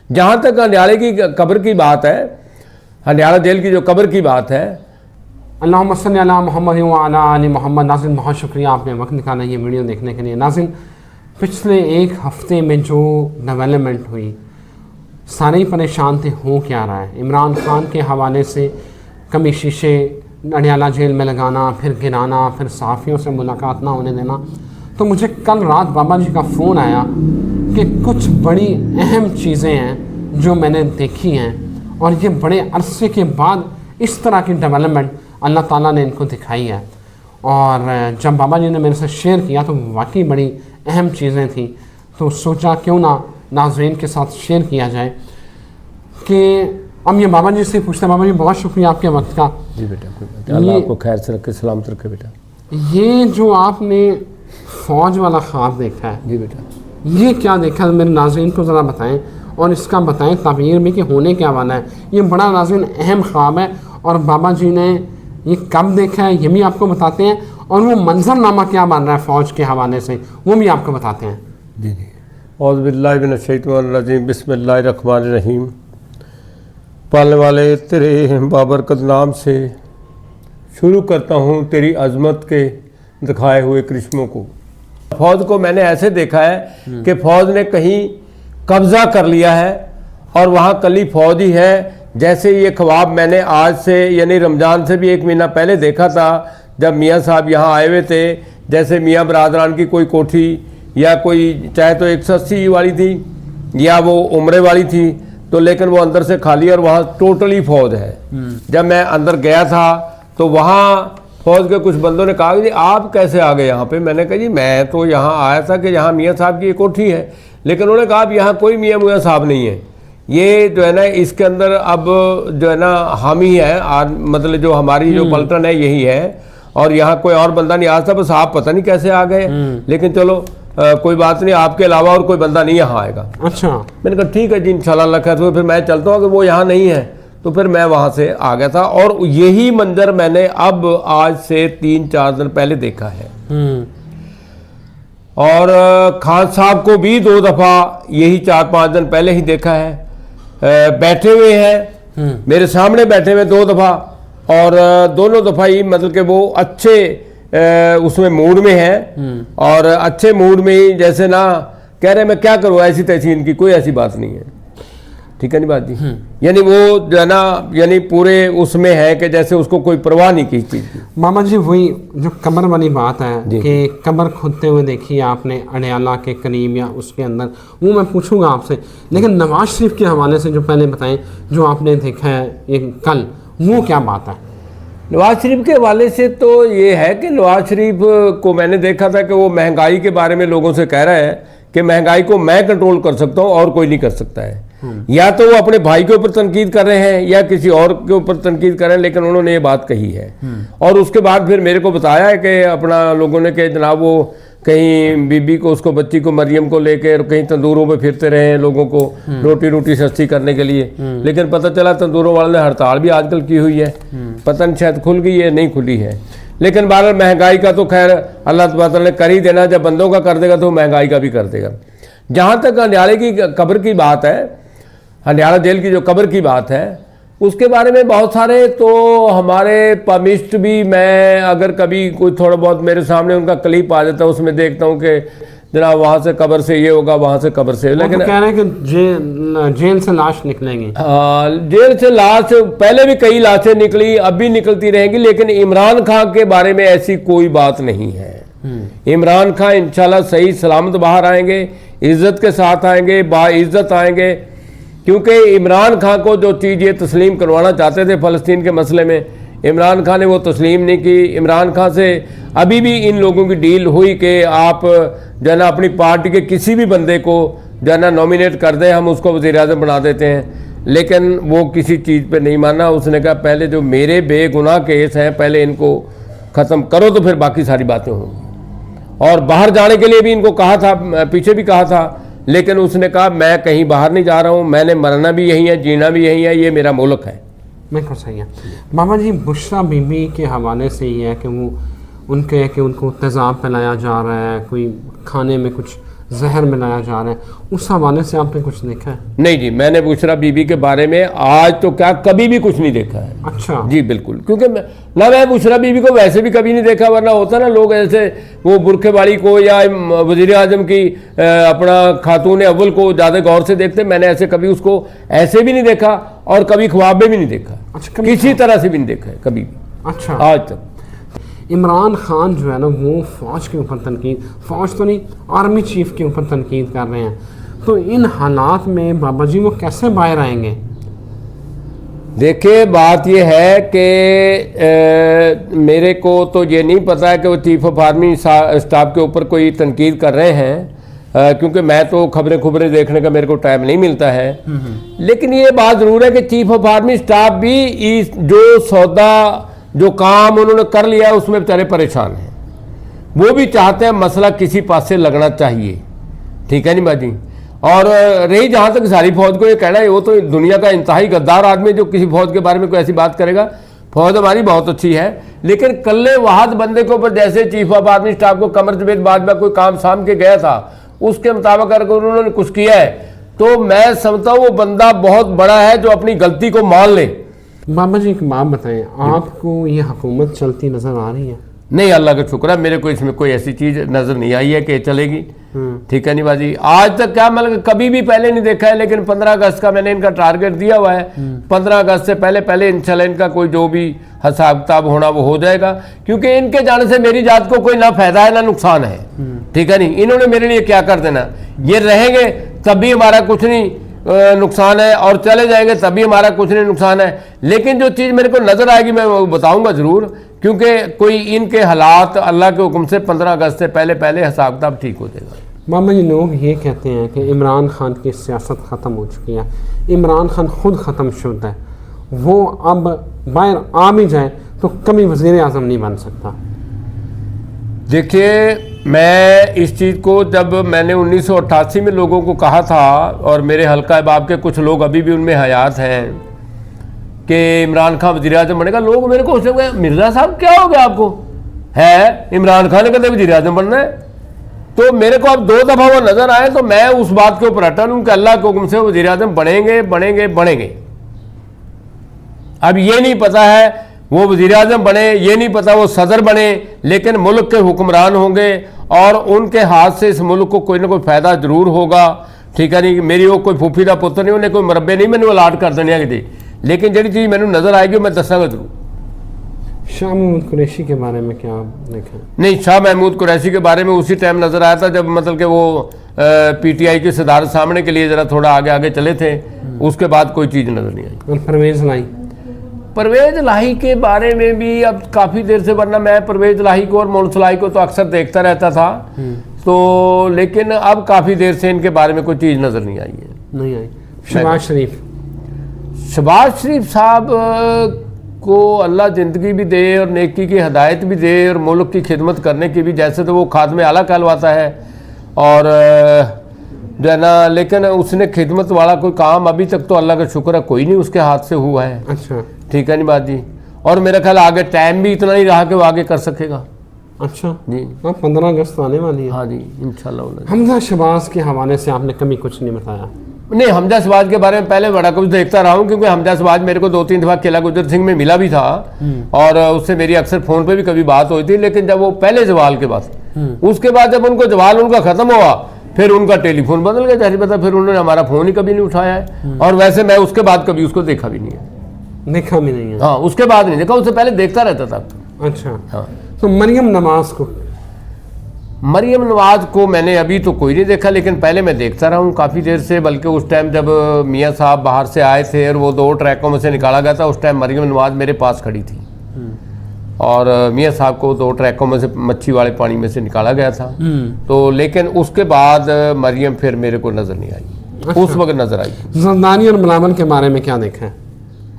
जहाँ तक हंडियाले की कब्र की बात है, हंडियाला जेल की जो कब्र की बात है, अल्लाहुम्मा सल्ली अला मुहम्मद व अला आलि मोहम्मद। नाज़रीन बहुत शुक्रिया आपने वक्त निकाला ये वीडियो देखने के लिए। नाज़रीन पिछले एक हफ़्ते में जो डेवलपमेंट हुई, सारे ही परेशान थे, हो क्या रहा है। इमरान खान के हवाले से कभी शीशे हंडियाला जेल में लगाना, फिर गिराना, फिर सहाफ़ियों से मुलाकात ना होने देना। तो मुझे कल रात बाबा जी का फ़ोन आया कि कुछ बड़ी अहम चीज़ें हैं जो मैंने देखी हैं और ये बड़े अरसे के बाद इस तरह की डेवलपमेंट अल्लाह ताला ने इनको दिखाई है। और जब बाबा जी ने मेरे से शेयर किया तो वाकई बड़ी अहम चीज़ें थी, तो सोचा क्यों ना नाज़रीन के साथ शेयर किया जाए। कि हम ये बाबा जी से पूछते हैं। बाबा जी बहुत शुक्रिया आपके वक्त का। जी बेटा, कोई बात नहीं, अल्लाह आपको खैर से रखे, सलामत रखे बेटा। ये जो आपने फ़ौज वाला ख्वाब देखा है, जी बेटा, ये क्या देखा मेरे नाज़रीन को ज़रा बताएं और इसका बताएं ताबीर में कि होने क्या वाला है। ये बड़ा नाज़रीन अहम ख्वाब है और बाबा जी ने ये कब देखा है ये भी आपको बताते हैं, और वो मंजरनामा क्या बन रहा है फ़ौज के हवाले से वो भी आपको बताते हैं। जी जी। औज़ु बिल्लाहि मिनश शैतानिर रजीम, बिस्मिल्लाहिर रहमानिर रहीम। पालने वाले तेरे बाबरकत नाम से शुरू करता हूँ तेरी अज़मत के दिखाए हुए करिश्मों को। फ़ौज को मैंने ऐसे देखा है कि फ़ौज ने कहीं कब्ज़ा कर लिया है और वहाँ कली फ़ौज ही है। जैसे ये ख्वाब मैंने आज से यानी रमज़ान से भी 1 महीना पहले देखा था, जब मियाँ साहब यहाँ आए हुए थे। जैसे मियाँ बरादरान की कोई कोठी या कोई चाहे तो 180 वाली थी या वो उम्रे वाली थी, तो लेकिन वो अंदर से खाली और वहाँ टोटली फ़ौज है। जब मैं अंदर गया था तो वहाँ फ़ौज के कुछ बंदों ने कहा कि जी आप कैसे आ गए यहाँ पे। मैंने कहा जी मैं तो यहाँ आया था कि यहाँ मियाँ साहब की एक कोठी है, लेकिन उन्होंने कहा अब यहाँ कोई मियाँ साहब नहीं है। ये जो है ना इसके अंदर अब जो है ना हम ही है, मतलब जो हमारी जो पलटन है यही है, और यहाँ कोई और बंदा नहीं आ सकता। बस आप पता नहीं कैसे आ गए, लेकिन चलो कोई बात नहीं, आपके अलावा और कोई बंदा नहीं यहाँ आएगा। अच्छा, मैंने कहा ठीक है जी इंशाल्लाह अल्लाह खैर। तो फिर मैं चलता हूँ, अगर वो यहाँ नहीं है तो फिर मैं वहाँ से आ गया था। और यही मंजर मैंने अब आज से 3-4 दिन पहले देखा है। और खान साहब को भी 2 दफ़ा यही 4-5 दिन पहले ही देखा है। बैठे हुए हैं मेरे सामने, बैठे हुए 2 दफ़ा, और दोनों दफ़ा ही मतलब कि वो अच्छे उसमें मूड में है, और अच्छे मूड में ही जैसे ना कह रहे मैं क्या करूँ, ऐसी तैसी इनकी कोई ऐसी बात नहीं है। ठीक है नहीं बात जी। यानी वो जो है ना यानी पूरे उसमें है कि जैसे उसको कोई परवाह नहीं की चीज़ की। मामा जी वही जो कब्र वाली बात है कि कब्र खुदते हुए देखी है आपने हंडियाला के करीब या उसके अंदर, वो मैं पूछूंगा आपसे। लेकिन नवाज शरीफ के हवाले से जो पहले बताएं जो आपने देखा है ये कल, वो क्या बात है। नवाज शरीफ के हवाले से तो ये है कि नवाज शरीफ को मैंने देखा था कि वो महंगाई के बारे में लोगों से कह रहा है कि महंगाई को मैं कंट्रोल कर सकता हूँ और कोई नहीं कर सकता है। या तो वो अपने भाई के ऊपर तनकीद कर रहे हैं या किसी और के ऊपर तनकीद कर रहे हैं, लेकिन उन्होंने ये बात कही है। और उसके बाद फिर मेरे को बताया है कि अपना लोगों ने कि जनाब वो कहीं बीबी को उसको बच्ची को मरियम को लेकर कहीं तंदूरों पे फिरते रहे हैं लोगों को रोटी सस्ती करने के लिए, लेकिन पता चला तंदूरों वालों ने हड़ताल भी आजकल की हुई है। पता नहीं शायद खुल गई है नहीं खुली है, लेकिन बहरहाल महंगाई का तो खैर अल्लाह ताला ने कर ही देना। जब बंदों का कर देगा तो महंगाई का भी कर देगा। जहाँ तक हंडियाले की कब्र की बात है, हंडियाला जेल की जो कब्र की बात है, उसके बारे में बहुत सारे तो हमारे पमिस्ट भी, मैं अगर कभी कोई थोड़ा बहुत मेरे सामने उनका क्लिप आ जाता है उसमें देखता हूँ कि जनाब वहाँ से कब्र से ये होगा, वहाँ से कब्र से, लेकिन तो कह रहे हैं कि जेल से लाश निकलेंगी। जेल से लाश पहले भी कई लाशें निकली, अब भी निकलती रहेंगी, लेकिन इमरान खान के बारे में ऐसी कोई बात नहीं है। इमरान खान इंशाल्लाह सही सलामत बाहर आएंगे, इज्जत के साथ आएंगे, बाइज्जत आएंगे, क्योंकि इमरान खान को जो चीज़ ये तस्लीम करवाना चाहते थे फ़लस्तीन के मसले में, इमरान खान ने वो तस्लीम नहीं की। इमरान खान से अभी भी इन लोगों की डील हुई कि आप जो है ना अपनी पार्टी के किसी भी बंदे को जो है ना नॉमिनेट कर दें, हम उसको वज़ीर-ए-आज़म बना देते हैं, लेकिन वो किसी चीज़ पे नहीं माना। उसने कहा पहले जो मेरे बेगुनाह केस हैं पहले इनको ख़त्म करो तो फिर बाकी सारी बातें होंगी। और बाहर जाने के लिए भी इनको कहा था, पीछे भी कहा था, लेकिन उसने कहा मैं कहीं बाहर नहीं जा रहा हूँ, मैंने मरना भी यहीं है, जीना भी यहीं है, ये मेरा मुल्क है। बिल्कुल सही है। मामा जी बुशरा बीबी के हवाले से ये है कि वो उनको तेज़ाब फैलाया जा रहा है, कोई खाने में कुछ जहर मिलाया जा रहा है, उस हवाले से आपने कुछ देखा है? नहीं जी, मैंने बुशरा बीबी के बारे में आज तो क्या कभी भी कुछ नहीं देखा है। अच्छा जी बिल्कुल, क्योंकि ना मैं बुशरा बीबी को वैसे भी कभी नहीं देखा, वरना होता ना लोग ऐसे वो बुरखेवाड़ी को या वजीर आजम की अपना खातून अव्वल को ज़्यादा गौर से देखते। मैंने ऐसे कभी उसको ऐसे भी नहीं देखा और कभी ख्वाब में भी नहीं देखा। अच्छा, किसी तरह से भी नहीं देखा है कभी भी अच्छा। आज तक। इमरान खान जो है ना वो फ़ौज के ऊपर तनकीद, फ़ौज तो नहीं आर्मी चीफ के ऊपर तनकीद कर रहे हैं, तो इन हालात में बाबा जी वो कैसे बाहर आएंगे? देखिए बात यह है कि मेरे को तो ये नहीं पता है कि वो चीफ ऑफ आर्मी स्टाफ के ऊपर कोई तनकीद कर रहे हैं, क्योंकि मैं तो खबरें देखने का मेरे को टाइम नहीं मिलता है। लेकिन ये बात ज़रूर है कि चीफ ऑफ आर्मी स्टाफ भी इस जो सौदा जो काम उन्होंने कर लिया है उसमें बेचारे परेशान हैं। वो भी चाहते हैं मसला किसी पास से लगना चाहिए, ठीक है नहीं बाजी। और रही जहाँ तक सारी फौज को ये कहना है, वो तो दुनिया का इंतहाई गद्दार आदमी जो किसी फौज के बारे में कोई ऐसी बात करेगा। फौज हमारी बहुत अच्छी है, लेकिन कल्ले वाहद बंदे के ऊपर जैसे चीफ ऑफ आर्मी स्टाफ को कमर जवेद बाजवा कोई काम साम के गया था, उसके मुताबिक अगर उन्होंने कुछ किया है तो मैं समझता हूँ वो बंदा बहुत बड़ा है जो अपनी गलती को मान ले। बाबा जी एक बात बताएं, आपको ये हुकूमत चलती नज़र आ रही है? नहीं, अल्लाह का शुक्र है, मेरे को इसमें कोई ऐसी चीज़ नज़र नहीं आई है कि चलेगी, ठीक है नहीं बाजी। आज तक क्या मतलब कभी भी पहले नहीं देखा है, लेकिन 15 अगस्त का मैंने इनका टारगेट दिया हुआ है। 15 अगस्त से पहले इंशाल्लाह इनका कोई जो भी हिसाब किताब होना वो हो जाएगा, क्योंकि इनके जाने से मेरी जात को कोई ना फायदा है ना नुकसान है, ठीक है नहीं। इन्होंने मेरे लिए क्या कर देना, ये रहेंगे तब भी हमारा कुछ नहीं नुकसान है और चले जाएंगे तब भी हमारा कुछ नहीं नुकसान है। लेकिन जो चीज़ मेरे को नज़र आएगी मैं वो बताऊंगा ज़रूर, क्योंकि कोई इनके हालात अल्लाह के हुक्म से 15 अगस्त से पहले हिसाब किताब ठीक हो जाएगा। मामा जी लोग ये कहते हैं कि इमरान खान की सियासत ख़त्म हो चुकी है, इमरान खान खुद ख़त्म शुद्ध है, वो अब बाहर आ भी जाए तो कभी वज़ीर आज़म नहीं बन सकता। देखिए मैं इस चीज़ को जब मैंने 1988 में लोगों को कहा था, और मेरे हल्का अहबाब के कुछ लोग अभी भी उनमें हयात हैं कि इमरान खान वज़ीर आज़म बनेगा, लोग मेरे को उसने कहा मिर्ज़ा साहब क्या हो गया आपको, है इमरान खान ने कहते वज़ीर आज़म बनना है। तो मेरे को अब 2 दफ़ा वो नज़र आए तो मैं उस बात के ऊपर अटल हूँ कि अल्लाह के हुक्म से वज़ीर आज़म बनेंगे। अब ये नहीं पता है वो वज़ीर आज़म बने, ये नहीं पता वो सदर बने, लेकिन मुल्क के हुक्मरान होंगे और उनके हाथ से इस मुल्क को कोई ना कोई फ़ायदा ज़रूर होगा, ठीक है नहीं। मेरी वो कोई फूफी का पुत्र नहीं, उन्हें कोई मरबे नहीं मैंने अलाट कर देने कि, लेकिन जी चीज़ मैंने नज़र आएगी मैं दसागा जरूर। शाह महमूद कुरैशी के बारे में क्या देखें? नहीं, शाह महमूद कुरैशी के बारे में उसी टाइम नज़र आया था जब मतलब कि वो PTI की सदारत सामने के लिए ज़रा थोड़ा आगे चले थे, उसके बाद कोई चीज़ नज़र नहीं आई। और परवेज़ लाही के बारे में भी अब काफ़ी देर से, वरना मैं परवेज़ लाही को और मोनसलाई को तो अक्सर देखता रहता था, तो लेकिन अब काफ़ी देर से इनके बारे में कोई चीज़ नज़र नहीं आई है। नहीं आई। शहबाज शरीफ साहब को अल्लाह ज़िंदगी भी दे और नेकी की हदायत भी दे और मुल्क की खिदमत करने की भी, जैसे तो वो खादमे आला कहलवाता है और जो है ना, लेकिन उसने खिदमत वाला कोई काम अभी तक तो अल्लाह का शुक्र है कोई नहीं उसके हाथ से हुआ है। अच्छा, ठीक है नहीं बात जी। और मेरा ख्याल आगे टाइम भी इतना ही रहा कि वो आगे कर सकेगा। अच्छा जी, हाँ 15 अगस्त आने वाली है। हाँ जी इंशाल्लाह। हमजा शहबाज के हवाले से आपने कभी कुछ नहीं बताया? नहीं, हमजा शहबाज के बारे में पहले बड़ा कुछ देखता रहा हूँ, क्योंकि हमजा शहबाज मेरे को 2-3 दफ़ा किला गुजर सिंह में मिला भी था और उससे मेरी अक्सर फ़ोन पे भी कभी बात हुई थी, लेकिन जब वो पहले जवाल के बाद, उसके बाद जब उनको जवाल उनका ख़त्म हुआ फिर उनका टेलीफोन बदल गया, जैसे पता फिर उन्होंने हमारा फ़ोन ही कभी नहीं उठाया है। और वैसे मैं उसके बाद कभी उसको देखा भी नहीं है। देखा भी नहीं है? हाँ, उसके बाद नहीं देखा, उससे पहले देखता रहता था। अच्छा हाँ। तो मरियम नवाज को मैंने अभी तो कोई नहीं देखा, लेकिन पहले मैं देखता रहा हूँ काफ़ी देर से, बल्कि उस टाइम जब मियाँ साहब बाहर से आए थे और वो 2 ट्रकों में से निकाला गया था, उस टाइम मरियम नवाज मेरे पास खड़ी थी और मियाँ साहब को 2 ट्रकों में से मच्छी वाले पानी में से निकाला गया था। तो लेकिन उसके बाद मरियम फिर मेरे को नज़र नहीं आई। अच्छा। उस वक्त नज़र आई। ज़रदानी और बिलावल के बारे में क्या देखा है?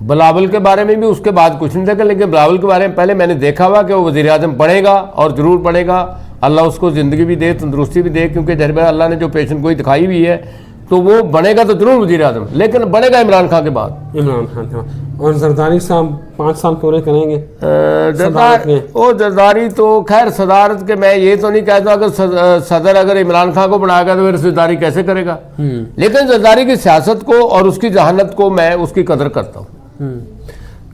बिलावल के बारे में भी उसके बाद कुछ नहीं देखा, लेकिन बिलावल के बारे में पहले मैंने देखा हुआ कि वो वज़ीर आज़म बनेगा और ज़रूर बनेगा। अल्लाह उसको ज़िंदगी भी दे, तंदुरुस्ती भी दे, क्योंकि जहर अल्लाह ने जो पेशन गोई दिखाई हुई है तो वो बनेगा तो जरूर वजीर आजम, लेकिन बनेगा इमरान खान के बाद। इमरान खान के बाद। और जरदारी साहब 5 साल पूरे करेंगे जरदारी तो खैर सदारत के, मैं ये तो नहीं कहता अगर सदर अगर इमरान खान को बनाएगा तो फिर जरदारी कैसे करेगा, लेकिन जरदारी की सियासत को और उसकी जहानत को मैं उसकी कदर करता हूँ।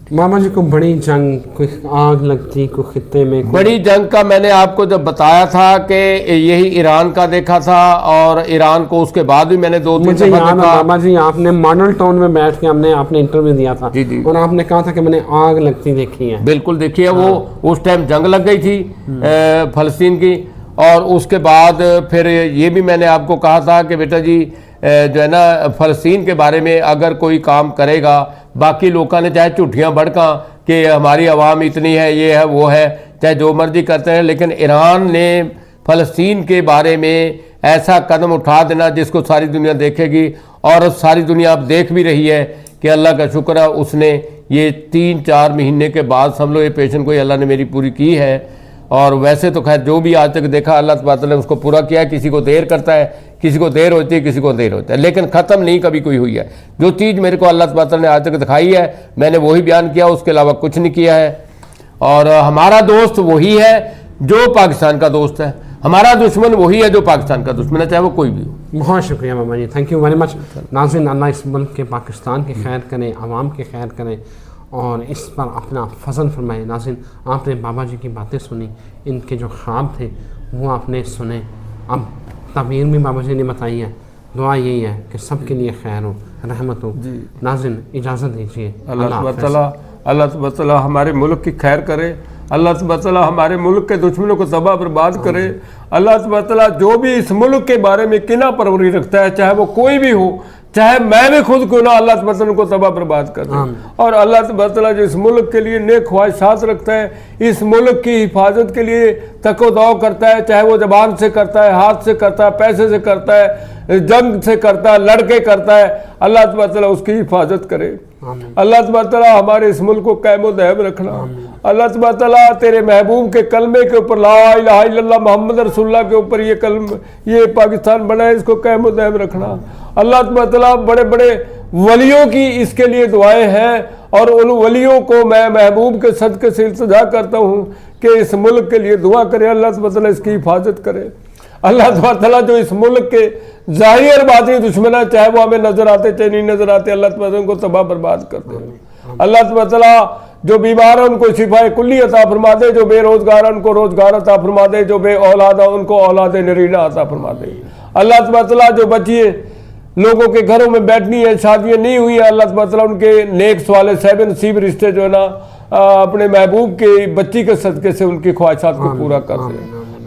मामा जी को बड़ी जंग, कोई आग लगती कोई खित्ते में, बड़ी जंग का मैंने आपको जब बताया था कि यही ईरान का देखा था, और ईरान को उसके बाद भी मैंने 2-3 मुझे याद है मामा जी, आपने मॉडल टाउन में बैठ के आपने इंटरव्यू दिया था जी। और आपने कहा था कि मैंने आग लगती देखी है। बिल्कुल देखी है। वो उस टाइम जंग लग गई थी फलस्तीन की, और उसके बाद फिर ये भी मैंने आपको कहा था कि बेटा जी जो है ना फलस्तीन के बारे में अगर कोई काम करेगा, बाकी लोगों ने चाहे झूठियाँ भड़का कि हमारी आवाम इतनी है, ये है वो है, चाहे जो मर्जी करते हैं, लेकिन ईरान ने फलस्तीन के बारे में ऐसा कदम उठा देना जिसको सारी दुनिया देखेगी, और सारी दुनिया अब देख भी रही है कि अल्लाह का शुक्र है उसने ये 3-4 महीने के बाद समझ लो ये पेशन कोई अल्लाह ने मेरी पूरी की है। और वैसे तो खैर जो भी आज तक देखा अल्लाह ताला ने उसको पूरा किया है। किसी को देर करता है, किसी को देर होती है, किसी को देर होता है, लेकिन ख़त्म नहीं कभी कोई हुई है। जो चीज़ मेरे को अल्लाह ताला ने आज तक दिखाई है मैंने वही बयान किया, उसके अलावा कुछ नहीं किया है। और हमारा दोस्त वही है जो पाकिस्तान का दोस्त है, हमारा दुश्मन वही है जो पाकिस्तान का दुश्मन है, चाहे वो कोई भी हो। बहुत शुक्रिया मामा जी, थैंक यू वेरी मच। नाज़रीन, अल्लाह इस मुल्क के पाकिस्तान की खैर करें, आवाम की खैर करें और इस पर अपना फजल फरमाए। नाज़रीन, आपने बाबा जी की बातें सुनी, इनके जो ख्वाब थे वो आपने सुने, अब तबीर भी बाबा जी ने बताई है। दुआ यही है कि सब के लिए खैर हो, रहमत हो। नाज़रीन, इजाज़त दीजिए। अल्लाह ताला हमारे मुल्क की खैर करे, अल्लाह ताला हमारे मुल्क के दुश्मनों को तबाह बर्बाद करे। अल्लाह ताला जो भी इस मुल्क के बारे में किना परवरी रखता है, चाहे वो कोई भी हो, चाहे मैं भी खुद क्यों ना, अल्लाह ताला उनको तबाह बर्बाद कर दे। और अल्लाह ताला जो इस मुल्क के लिए नेक ख्वाहिशात रखता है, इस मुल्क की हिफाजत के लिए तको-दो करता है, चाहे वो ज़बान से करता है, हाथ से करता है, पैसे से करता है, जंग से करता है, लड़के करता है, अल्लाह ताला उसकी हिफाजत करे। अल्लाह ताला हमारे इस मुल्क को कायम दहब रखना। अल्लाह ताला तेरे महबूब के कलमे के ऊपर, ला इलाहा इल्लल्लाह मोहम्मद रसूलुल्लाह के ऊपर ये पाकिस्तान बना है, इसको कायम दहब रखना। अल्लाह ताला बड़े बड़े वलियों की इसके लिए दुआएं हैं, और उन वलियों को मैं महबूब के सदक़े से इल्तिजा करता हूँ कि इस मुल्क के लिए दुआ करे, अल्लाह ताला इसकी हिफाजत करे। अल्लाह ताला जो इस मुल्क के ज़ाहिर बातिनी दुश्मन है, चाहे वो हमें नजर आते चाहे नहीं नजर आते, अल्लाह ताला उनको तबाह बर्बाद कर दे। अल्लाह ताला जो बीमार है उनको शिफाए कुल्ली अता फरमा दे, जो बेरोजगार है उनको रोजगार अता फरमा दे, जो बे औलाद है उनको औलाद नरीना अता फरमा दे। अल्लाह ताला जो बच्चिए लोगों के घरों में बैठनी है, शादियाँ नहीं हुई है, अल्लाह ताला उनके नेक सवाले साहिब नसीब रिश्ते जो है ना अपने महबूब के बच्ची के सदक़े से उनकी ख्वाहिशात को पूरा कर दे।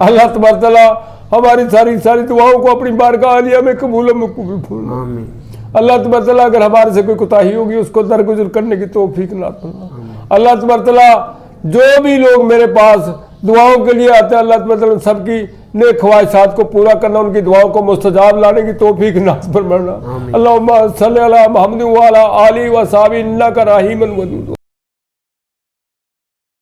अल्लाह ताला हमारी सारी दुआओं को अपनी बारगाह आलिया में कबूल फूलना। अल्लाह ताला अगर हमारे से कोई कोताही होगी उसको दरगुजर करने की तौफीक ना करना। अल्लाह ताला जो भी लोग मेरे पास दुआओं के लिए आते हैं, अल्लाह ताला सबकी नेक ख्वाहिशात को पूरा करना, उनकी दुआओं को मुस्तजाब लाने की तौफीक नाज़ फरमाना। अल्लाहुम्मा सल्ली अला मुहम्मद व अला आलिहि व सहाबिही इन्नका रहीमुन वदूद।